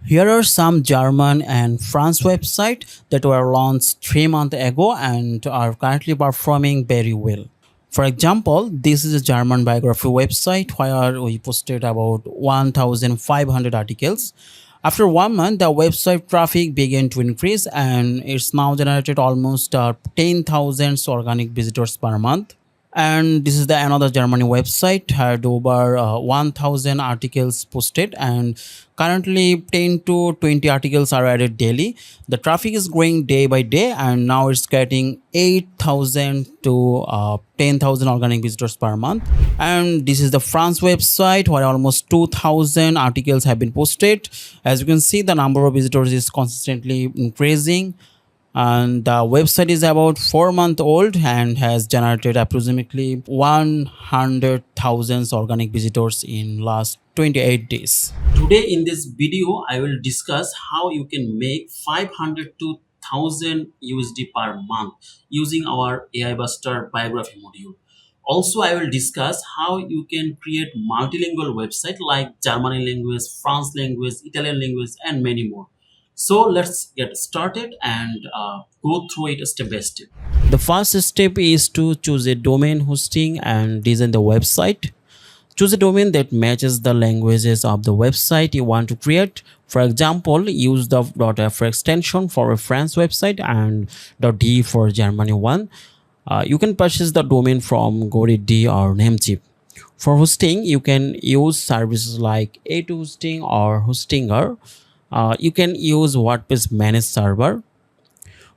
Here are some German and France websites that were launched 3 months ago and are currently performing very well. For example, this is a German biography website where we posted about 1,500 articles. After 1 month, the website traffic began to increase and it's now generated almost 10,000 organic visitors per month. And this is the another Germany website had over 1000 articles posted, and currently 10 to 20 articles are added daily. The traffic is growing day by day, and now it's getting 8000 to 10,000 organic visitors per month. And this is the France website where almost 2000 articles have been posted. As you can see, the number of visitors is consistently increasing, and the website is about 4 month old and has generated approximately 100,000 organic visitors in last 28 days. Today in this video I will discuss how you can make 500 to 1000 USD per month using our AI Buster biography module. Also, I will discuss how you can create multilingual website like German language, France language, Italian language, and many more. So let's get started and go through it step by step. The first step is to choose a domain hosting and design the website. Choose a domain that matches the languages of the website you want to create. For example, use the .f extension for a France website and .de for Germany one. You can purchase the domain from GoDaddy or Namecheap. For hosting, you can use services like A2 Hosting or Hostinger. You can use WordPress managed server.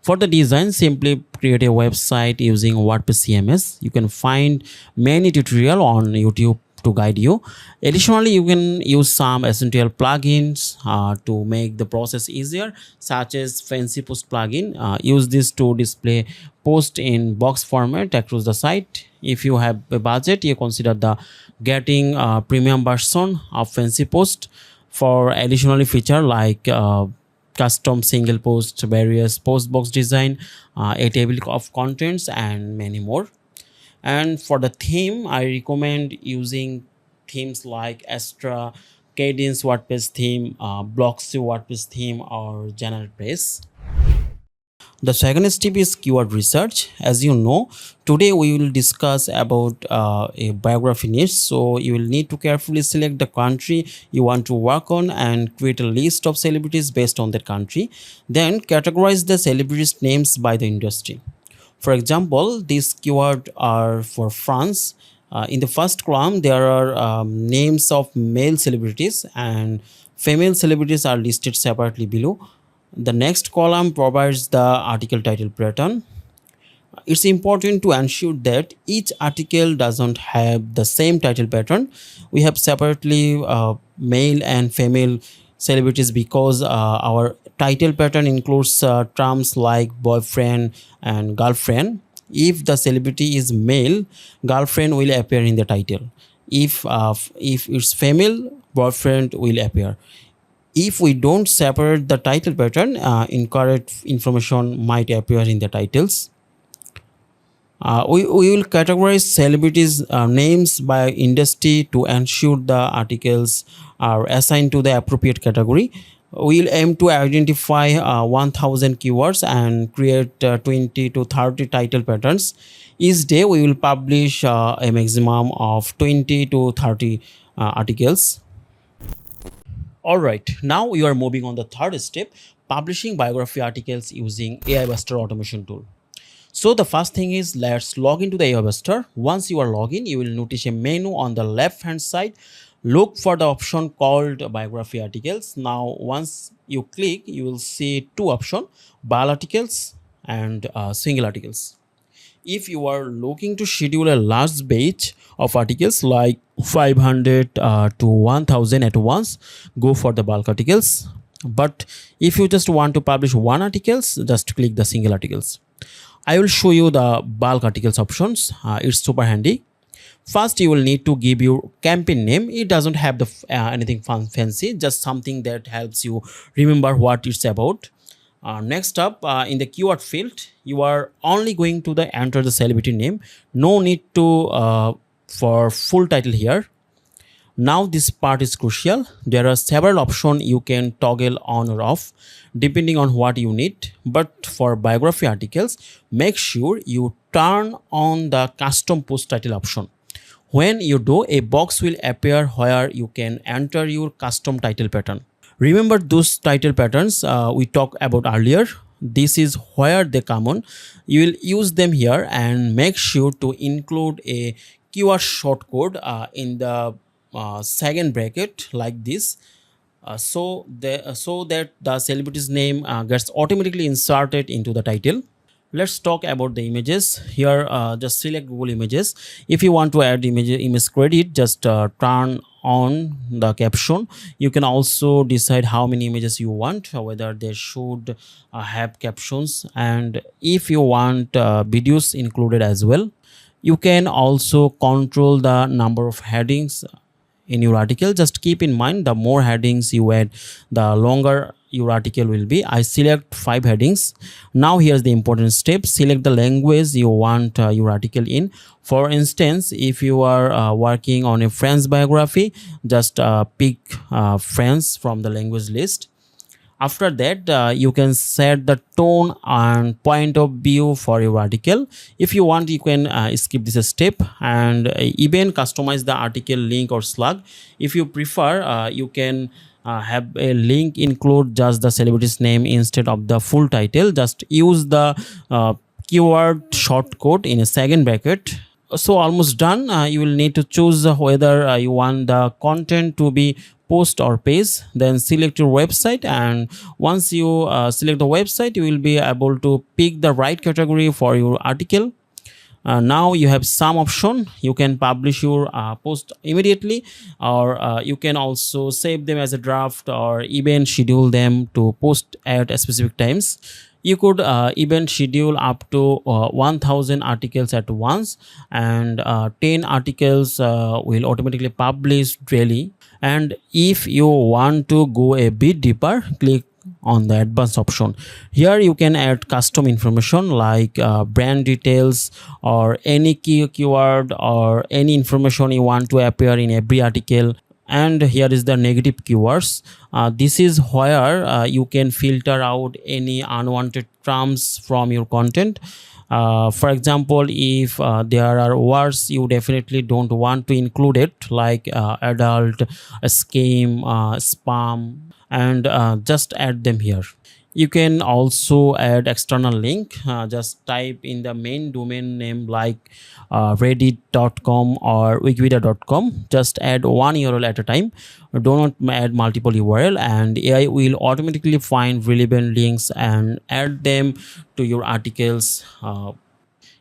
For the design, simply create a website using WordPress CMS. You can find many tutorials on YouTube to guide you. Additionally, you can use some essential plugins to make the process easier, such as Fancy Post plugin. Use this to display post in box format across the site. If you have a budget, you consider the getting premium version of Fancy Post for additionally feature like custom single post, various post box design, a table of contents, and many more. And for the theme, I recommend using themes like Astra, Cadence WordPress theme, Bloxy WordPress theme, or GeneratePress. The second step is keyword research. As you know, today we will discuss about a biography niche. So you will need to carefully select the country you want to work on and create a list of celebrities based on that country. Then categorize the celebrities' names by the industry. For example, these keywords are for France. In the first column, there are names of male celebrities, and female celebrities are listed separately below. The next column provides the article title pattern. It's important to ensure that each article doesn't have the same title pattern. We have separately male and female celebrities because our title pattern includes terms like boyfriend and girlfriend. If the celebrity is male, girlfriend will appear in the title. If it's female, boyfriend will appear. If we don't separate the title pattern, incorrect information might appear in the titles. We will categorize celebrities' names by industry to ensure the articles are assigned to the appropriate category. We will aim to identify 1000 keywords and create 20 to 30 title patterns. Each day, we will publish a maximum of 20 to 30 articles. All right, now we are moving on the third step, publishing biography articles using AI Buster automation tool. So the first thing is, let's log into the AI Buster. Once you are logged in, you will notice a menu on the left hand side. Look for the option called biography articles. Now, once you click, you will see two options, BAL articles and single articles. If you are looking to schedule a large batch of articles like 500 to 1000 at once, go for the bulk articles. But if you just want to publish one articles, just click the single articles. I will show you the bulk articles options. It's super handy. First, you will need to give your campaign name. It doesn't have the anything fancy, just something that helps you remember what it's about. Next up, in the keyword field, you are only going to enter the celebrity name. No need to for full title here. Now this part is crucial. There are several options you can toggle on or off depending on what you need. But for biography articles, make sure you turn on the custom post title option. When you do, a box will appear where you can enter your custom title pattern. Remember those title patterns we talked about earlier? This is where they come on. You will use them here and make sure to include a keyword shortcode in the second bracket like this, so that the celebrity's name gets automatically inserted into the title. Let's talk about the images here. Just select Google Images. If you want to add image credit, just turn on the caption. You can also decide how many images you want, whether they should have captions, and if you want videos included as well. You can also control the number of headings in your article. Just keep in mind, the more headings you add, the longer your article will be. I select 5 headings. Now here's the important step. Select the language you want your article in. For instance, if you are working on a French biography, just pick French from the language list. After that, you can set the tone and point of view for your article. If you want, you can skip this step and even customize the article link or slug. If you prefer, you can have a link include just the celebrity's name instead of the full title. Just use the keyword shortcode in a second bracket. So almost done. You will need to choose whether you want the content to be post or page. Then select your website, and once you select the website, you will be able to pick the right category for your article. Now you have some option. You can publish your post immediately, or you can also save them as a draft, or even schedule them to post at specific times. You could even schedule up to 1000 articles at once, and 10 articles will automatically publish daily. And if you want to go a bit deeper, click on the advanced option. Here you can add custom information like brand details or any keyword or any information you want to appear in every article. And here is the negative keywords. This is where you can filter out any unwanted terms from your content. For example, if there are words you definitely don't want to include it, like adult, scam, spam, and just add them here. You can also add external link. Just type in the main domain name like reddit.com or wikipedia.com. Just add one URL at a time. Do not add multiple URL, and AI will automatically find relevant links and add them to your articles.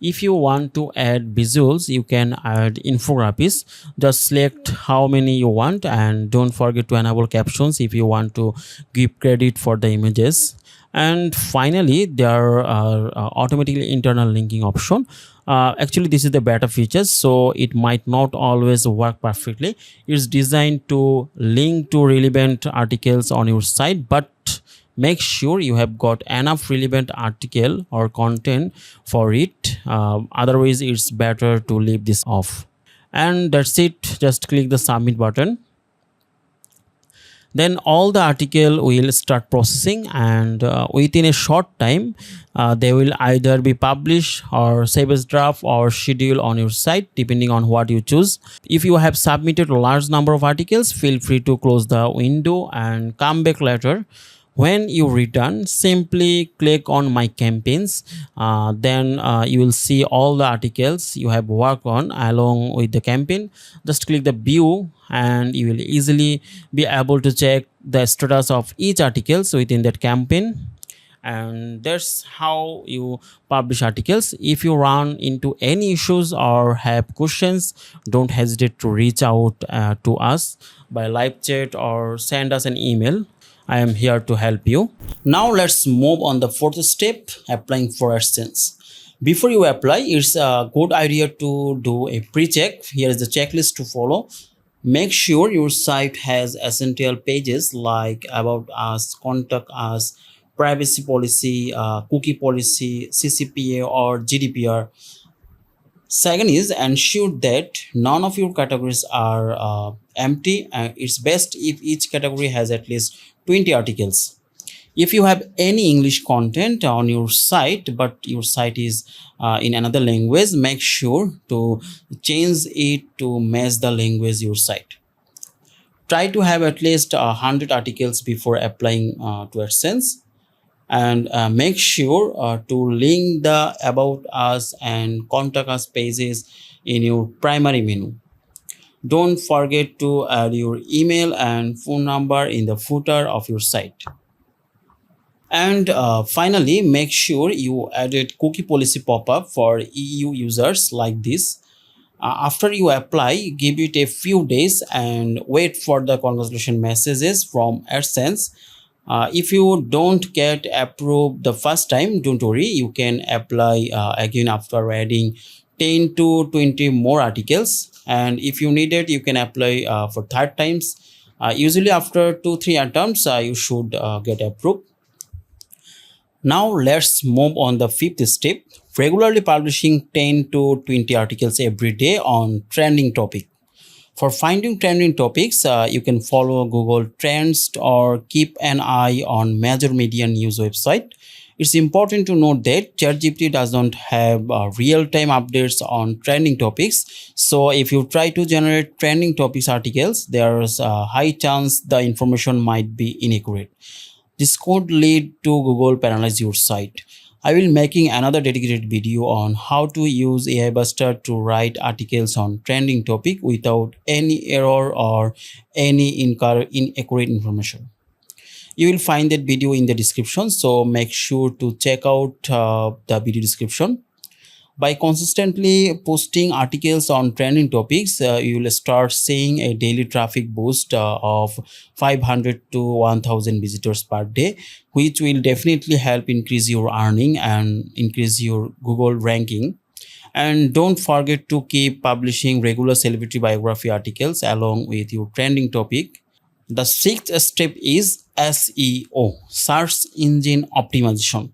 If you want to add visuals, you can add infographics. Just select how many you want, and don't forget to enable captions if you want to give credit for the images. And finally, there are automatically internal linking option. Actually, this is the beta features, so it might not always work perfectly. It's designed to link to relevant articles on your site, but make sure you have got enough relevant article or content for it. Otherwise, it's better to leave this off. And that's it. Just click the submit button. Then all the article will start processing, and within a short time they will either be published or save as draft or schedule on your site depending on what you choose. If you have submitted a large number of articles, feel free to close the window and come back later. When you return, simply click on my campaigns. Then you will see all the articles you have worked on along with the campaign. Just click the view, and you will easily be able to check the status of each article within that campaign. And that's how you publish articles. If you run into any issues or have questions, don't hesitate to reach out to us by live chat or send us an email. I am here to help you. Now let's move on the fourth step, applying for AdSense. Before you apply, it's a good idea to do a pre-check. Here is the checklist to follow. Make sure your site has essential pages like about us, contact us, privacy policy, cookie policy, CCPA or GDPR. Second is ensure that none of your categories are empty. It's best if each category has at least 20 articles. If you have any English content on your site but your site is in another language, make sure to change it to match the language your site. Try to have at least 100 articles before applying to AdSense, and make sure to link the about us and contact us pages in your primary menu. Don't forget to add your email and phone number in the footer of your site. And finally, make sure you added cookie policy pop-up for EU users like this. After you apply, give it a few days and wait for the congratulation messages from AdSense. If you don't get approved the first time, don't worry, you can apply again after adding 10 to 20 more articles. And if you need it, you can apply for third times. Usually after 2-3 attempts, you should get approved. Now let's move on the fifth step, regularly publishing 10 to 20 articles every day on trending topic. For finding trending topics, you can follow Google Trends or keep an eye on major media news website. It's important to note that ChatGPT does not have real-time updates on trending topics. So if you try to generate trending topics articles, there's a high chance the information might be inaccurate. This could lead to Google penalize your site. I will making another dedicated video on how to use aibuster to write articles on trending topic without any error or any inaccurate information. You will find that video in the description, so make sure to check out the video description. By consistently posting articles on trending topics, you will start seeing a daily traffic boost of 500 to 1000 visitors per day, which will definitely help increase your earning and increase your Google ranking. And don't forget to keep publishing regular celebrity biography articles along with your trending topic. The sixth step is SEO, search engine optimization.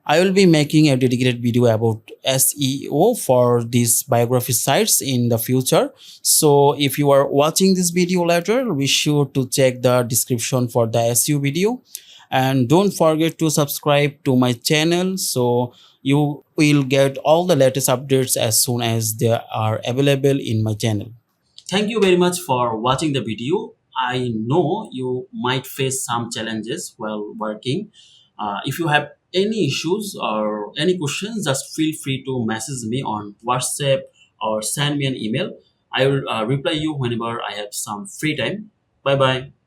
I will be making a dedicated video about SEO for these biography sites in the future. So if you are watching this video later, be sure to check the description for the SEO video. And don't forget to subscribe to my channel so you will get all the latest updates as soon as they are available in my channel. Thank you very much for watching the video. I know you might face some challenges while working. If you have any issues or any questions, just feel free to message me on WhatsApp or send me an email. I will reply you whenever I have some free time. Bye bye.